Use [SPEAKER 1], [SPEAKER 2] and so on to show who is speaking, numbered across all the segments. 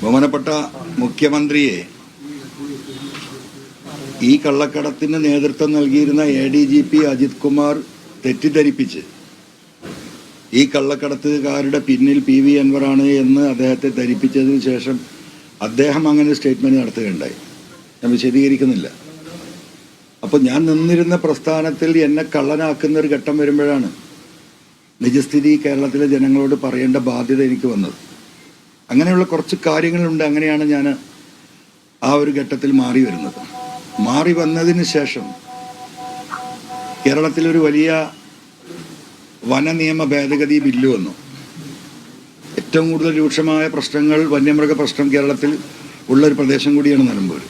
[SPEAKER 1] ബഹുമാനപ്പെട്ട മുഖ്യമന്ത്രിയെ ഈ കള്ളക്കടത്തിന് നേതൃത്വം നൽകിയിരുന്ന ADGP അജിത് കുമാർ തെറ്റിദ്ധരിപ്പിച്ച് ഈ കള്ളക്കടത്തുകാരുടെ പിന്നിൽ PV അൻവറാണ് എന്ന് അദ്ദേഹത്തെ ധരിപ്പിച്ചതിന് ശേഷം അദ്ദേഹം അങ്ങനെ സ്റ്റേറ്റ്മെന്റ് നടത്തുകയുണ്ടായി. ഞാൻ വിശദീകരിക്കുന്നില്ല. അപ്പോൾ ഞാൻ നിന്നിരുന്ന പ്രസ്ഥാനത്തിൽ എന്നെ കള്ളനാക്കുന്ന ഒരു ഘട്ടം വരുമ്പോഴാണ് നിജസ്ഥിതി കേരളത്തിലെ ജനങ്ങളോട് പറയേണ്ട ബാധ്യത എനിക്ക് വന്നത്. അങ്ങനെയുള്ള കുറച്ച് കാര്യങ്ങളുണ്ട്. അങ്ങനെയാണ് ഞാൻ ആ ഒരു ഘട്ടത്തിൽ മാറി വരുന്നത്. മാറി വന്നതിന് ശേഷം കേരളത്തിലൊരു വലിയ വനനിയമ ഭേദഗതി ബില്ല് വന്നു. ഏറ്റവും കൂടുതൽ രൂക്ഷമായ പ്രശ്നങ്ങൾ, വന്യമൃഗ പ്രശ്നം കേരളത്തിൽ ഉള്ളൊരു പ്രദേശം കൂടിയാണ് നിലമ്പൂർ.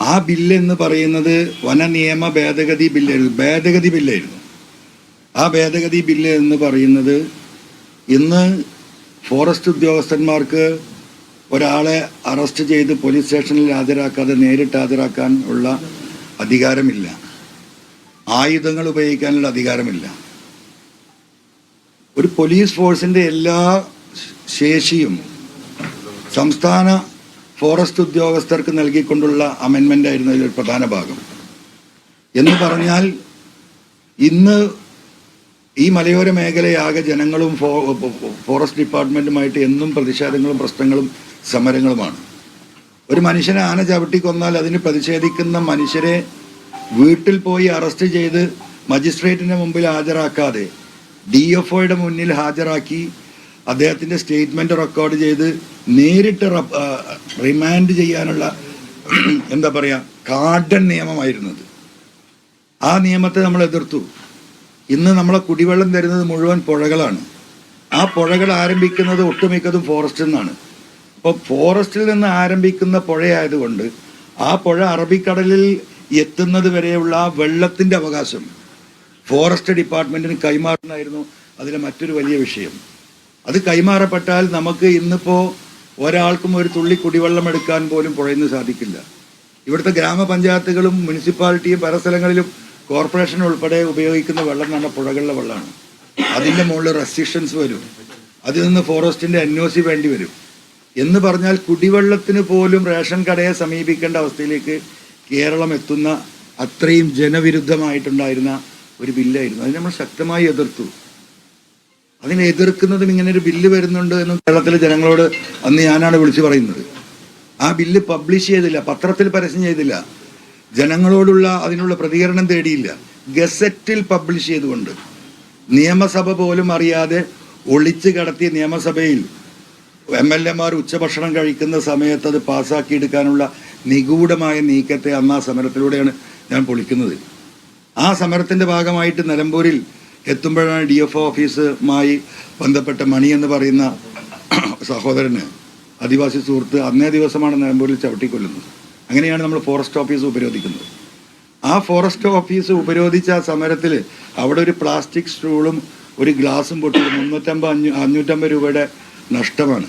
[SPEAKER 1] ആ ബില്ല് എന്ന് പറയുന്നത് വനനിയമ ഭേദഗതി ബില്ലായിരുന്നു. ആ ഭേദഗതി ബില്ല് എന്ന് പറയുന്നത് ഇന്ന് ഫോറസ്റ്റ് ഉദ്യോഗസ്ഥന്മാർക്ക് ഒരാളെ അറസ്റ്റ് ചെയ്ത് പോലീസ് സ്റ്റേഷനിൽ ഹാജരാക്കാതെ നേരിട്ട് ഹാജരാക്കാൻ ഉള്ള അധികാരമില്ല. ആയുധങ്ങൾ ഉപയോഗിക്കാനുള്ള അധികാരമില്ല. ഒരു പോലീസ് ഫോഴ്സിൻ്റെ എല്ലാ ശേഷിയും സംസ്ഥാന ഫോറസ്റ്റ് ഉദ്യോഗസ്ഥർക്ക് നൽകിക്കൊണ്ടുള്ള അമെൻമെൻ്റ് ആയിരുന്നു ഇതിലൊരു പ്രധാന ഭാഗം. എന്ന് പറഞ്ഞാൽ ഇന്ന് ഈ മലയോര മേഖലയാകെ ജനങ്ങളും ഫോറസ്റ്റ് ഡിപ്പാർട്ട്മെൻറ്റുമായിട്ട് എന്നും പ്രതിഷേധങ്ങളും പ്രശ്നങ്ങളും സമരങ്ങളുമാണ്. ഒരു മനുഷ്യനെ ആന ചവിട്ടി കൊന്നാൽ അതിന് പ്രതിഷേധിക്കുന്ന മനുഷ്യരെ വീട്ടിൽ പോയി അറസ്റ്റ് ചെയ്ത് മജിസ്ട്രേറ്റിൻ്റെ മുമ്പിൽ ഹാജരാക്കാതെ DFOയുടെ മുന്നിൽ ഹാജരാക്കി അദ്ദേഹത്തിൻ്റെ സ്റ്റേറ്റ്മെൻറ്റ് റെക്കോർഡ് ചെയ്ത് നേരിട്ട് റിമാൻഡ് ചെയ്യാനുള്ള എന്താ പറയുക കാർഡൻ നിയമമായിരുന്നത്. ആ നിയമത്തെ നമ്മൾ എതിർത്തു. ഇന്ന് നമ്മളെ കുടിവെള്ളം തരുന്നത് മുഴുവൻ പുഴകളാണ്. ആ പുഴകൾ ആരംഭിക്കുന്നത് ഒട്ടുമിക്കതും ഫോറസ്റ്റിൽ നിന്നാണ്. അപ്പോൾ ഫോറസ്റ്റിൽ നിന്ന് ആരംഭിക്കുന്ന പുഴയായതുകൊണ്ട് ആ പുഴ അറബിക്കടലിൽ എത്തുന്നത് വരെയുള്ള ആ വെള്ളത്തിൻ്റെ അവകാശം ഫോറസ്റ്റ് ഡിപ്പാർട്ട്മെൻറ്റിന് കൈമാറുന്നതായിരുന്നു അതിലെ മറ്റൊരു വലിയ വിഷയം. അത് കൈമാറപ്പെട്ടാൽ നമുക്ക് ഇന്നിപ്പോൾ ഒരാൾക്കും ഒരു തുള്ളി കുടിവെള്ളം എടുക്കാൻ പോലും പുഴയിൽ നിന്ന് സാധിക്കില്ല. ഇവിടുത്തെ ഗ്രാമപഞ്ചായത്തുകളും മുനിസിപ്പാലിറ്റിയും പല സ്ഥലങ്ങളിലും കോർപ്പറേഷൻ ഉൾപ്പെടെ ഉപയോഗിക്കുന്ന വെള്ളം എന്ന് പറഞ്ഞാൽ പുഴകളിലെ വെള്ളമാണ്. അതിൻ്റെ മുകളിൽ റെസ്ട്രിക്ഷൻസ് വരും. അതിൽ നിന്ന് ഫോറസ്റ്റിൻ്റെ NOC വേണ്ടി വരും. എന്ന് പറഞ്ഞാൽ കുടിവെള്ളത്തിന് പോലും റേഷൻ കടയെ സമീപിക്കേണ്ട അവസ്ഥയിലേക്ക് കേരളം എത്തുന്ന അത്രയും ജനവിരുദ്ധമായിട്ടുണ്ടായിരുന്ന ഒരു ബില്ലായിരുന്നു. അതിന് നമ്മൾ ശക്തമായി എതിർത്തു. അതിനെ എതിർക്കുന്നതും ഇങ്ങനെ ഒരു ബില്ല് വരുന്നുണ്ട് എന്ന് കേരളത്തിലെ ജനങ്ങളോട് അന്ന് ഞാനാണ് വിളിച്ചു പറയുന്നത്. ആ ബില്ല് പബ്ലിഷ് ചെയ്തില്ല, പത്രത്തിൽ പരസ്യം ചെയ്തില്ല, ജനങ്ങളോടുള്ള അതിനുള്ള പ്രതികരണം തേടിയില്ല. ഗസറ്റിൽ പബ്ലിഷ് ചെയ്തുകൊണ്ട് നിയമസഭ പോലും അറിയാതെ ഒളിച്ചു കടത്തിയ നിയമസഭയിൽ MLA മാർ ഉച്ചഭക്ഷണം കഴിക്കുന്ന സമയത്ത് അത് പാസ്സാക്കിയെടുക്കാനുള്ള നിഗൂഢമായ നീക്കത്തെ അന്ന് ആ സമരത്തിലൂടെയാണ് ഞാൻ പൊളിക്കുന്നത്. ആ സമരത്തിൻ്റെ ഭാഗമായിട്ട് നിലമ്പൂരിൽ എത്തുമ്പോഴാണ് DFO ഓഫീസുമായി ബന്ധപ്പെട്ട മണി എന്ന് പറയുന്ന സഹോദരന്, ആദിവാസി സുഹൃത്ത്, അന്നേ ദിവസമാണ് നിലമ്പൂരിൽ ചവിട്ടിക്കൊല്ലുന്നത്. അങ്ങനെയാണ് നമ്മൾ ഫോറസ്റ്റ് ഓഫീസ് ഉപരോധിക്കുന്നത്. ആ ഫോറസ്റ്റ് ഓഫീസ് ഉപരോധിച്ച ആ സമരത്തിൽ അവിടെ ഒരു പ്ലാസ്റ്റിക് സ്റ്റൂളും ഒരു ഗ്ലാസും പൊട്ടി 350-550 രൂപയുടെ നഷ്ടമാണ്.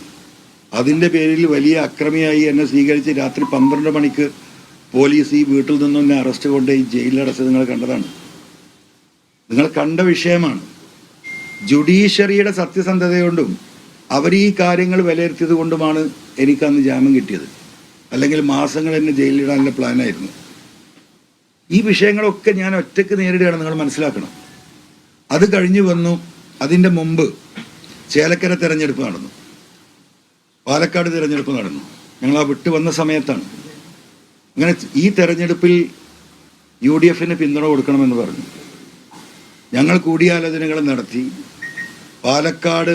[SPEAKER 1] അതിൻ്റെ പേരിൽ വലിയ അക്രമിയായി എന്നെ സ്വീകരിച്ച് രാത്രി 12 മണിക്ക് പോലീസ് ഈ വീട്ടിൽ നിന്നും എന്നെ അറസ്റ്റ് കൊണ്ട് ഈ ജയിലിലടച്ചത് നിങ്ങൾ കണ്ടതാണ്. നിങ്ങൾ കണ്ട വിഷയമാണ്. ജുഡീഷ്യറിയുടെ സത്യസന്ധതകൊണ്ടും അവർ ഈ കാര്യങ്ങൾ വിലയിരുത്തിയത് കൊണ്ടുമാണ് എനിക്കന്ന് ജാമ്യം കിട്ടിയത്. അല്ലെങ്കിൽ മാസങ്ങൾ എന്നെ ജയിലിലിടാനുള്ള പ്ലാനായിരുന്നു. ഈ വിഷയങ്ങളൊക്കെ ഞാൻ ഒറ്റയ്ക്ക് നേരിടുകയാണ്, നിങ്ങൾ മനസ്സിലാക്കണം. അത് കഴിഞ്ഞു വന്നു. അതിൻ്റെ മുമ്പ് ചേലക്കര തിരഞ്ഞെടുപ്പ് നടന്നു, പാലക്കാട് തിരഞ്ഞെടുപ്പ് നടന്നു. ഞങ്ങൾ ആ വിട്ടു വന്ന സമയത്താണ്. അങ്ങനെ ഈ തെരഞ്ഞെടുപ്പിൽ UDFന് പിന്തുണ കൊടുക്കണമെന്ന് പറഞ്ഞു. ഞങ്ങൾ കൂടിയാലോചനകൾ നടത്തി. പാലക്കാട്